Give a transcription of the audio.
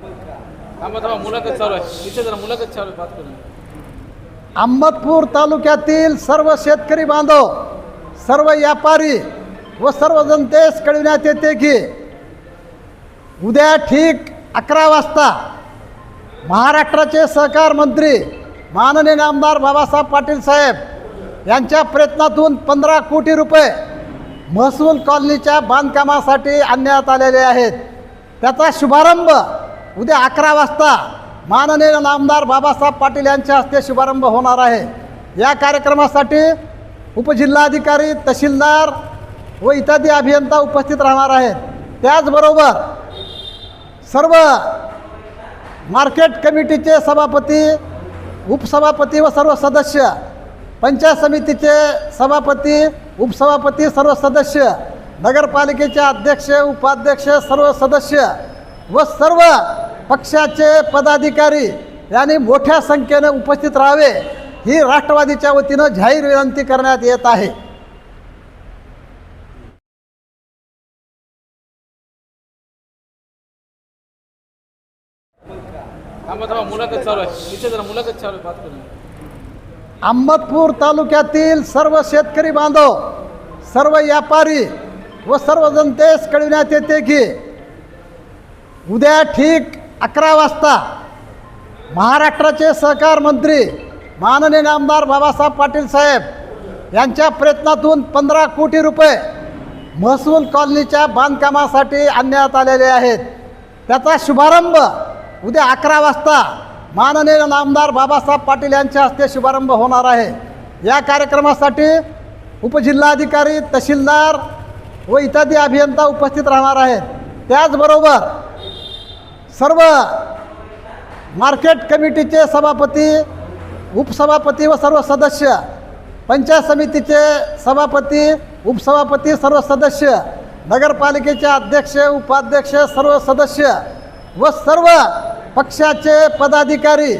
मुलाखत चालू आहे इथे जरा मुलाखत चालू आहे, बात करू. अहमदपूर तालुक्यातील सर्व शेतकरी बांधव, सर्व व्यापारी व सर्व जनतेस कळविण्यात येते की उद्या ठीक 11 वाजता महाराष्ट्राचे सहकार मंत्री माननीय आमदार बाबासाहेब पाटील साहेब यांच्या प्रयत्नातून 15 कोटी रुपये महसूल कॉलनीच्या बांधकामासाठी आणण्यात आलेले आहेत. त्याचा शुभारंभ उद्या 11 वाजता माननीय आमदार बाबासाहेब पाटील यांच्या हस्ते शुभारंभ होणार आहे. या कार्यक्रमासाठी उपजिल्हाधिकारी, तहसीलदार व इत्यादी अभियंता उपस्थित राहणार आहेत. त्याचबरोबर सर्व मार्केट कमिटीचे सभापती, उपसभापती व सर्व सदस्य, पंचायत समितीचे सभापती, उपसभापती, सर्व सदस्य, नगरपालिकेचे अध्यक्ष, उपाध्यक्ष, सर्व सदस्य व सर्व पक्षाचे पदाधिकारी यांनी मोठ्या संख्येने उपस्थित राहावे ही राष्ट्रवादीच्या वतीनं जाहीर विनंती करण्यात येत आहे. मुलाखत चालू आहे इथे जरा मुलाखत चालू आहे, बात करू. अहमदपूर तालुक्यातील सर्व शेतकरी बांधव, सर्व व्यापारी व सर्व जनतेस कळविण्यात येते की उद्या ठीक 11 वाजता महाराष्ट्राचे सहकार मंत्री माननीय आमदार बाबासाहेब पाटील साहेब यांच्या प्रयत्नातून 15 कोटी रुपये महसूल कॉलनीच्या बांधकामासाठी आणण्यात आलेले आहेत. त्याचा शुभारंभ उद्या 11 वाजता माननीय आमदार बाबासाहेब पाटील यांच्या हस्ते शुभारंभ होणार आहे. या कार्यक्रमासाठी उपजिल्हाधिकारी, तहसीलदार व इत्यादी अभियंता उपस्थित राहणार आहेत. त्याचबरोबर सर्व मार्केट कमिटीचे सभापती, उपसभापती व सर्व सदस्य, पंचायत समितीचे सभापती, उपसभापती, सर्व सदस्य, नगरपालिकेचे अध्यक्ष, उपाध्यक्ष, सर्व सदस्य व सर्व पक्षाचे पदाधिकारी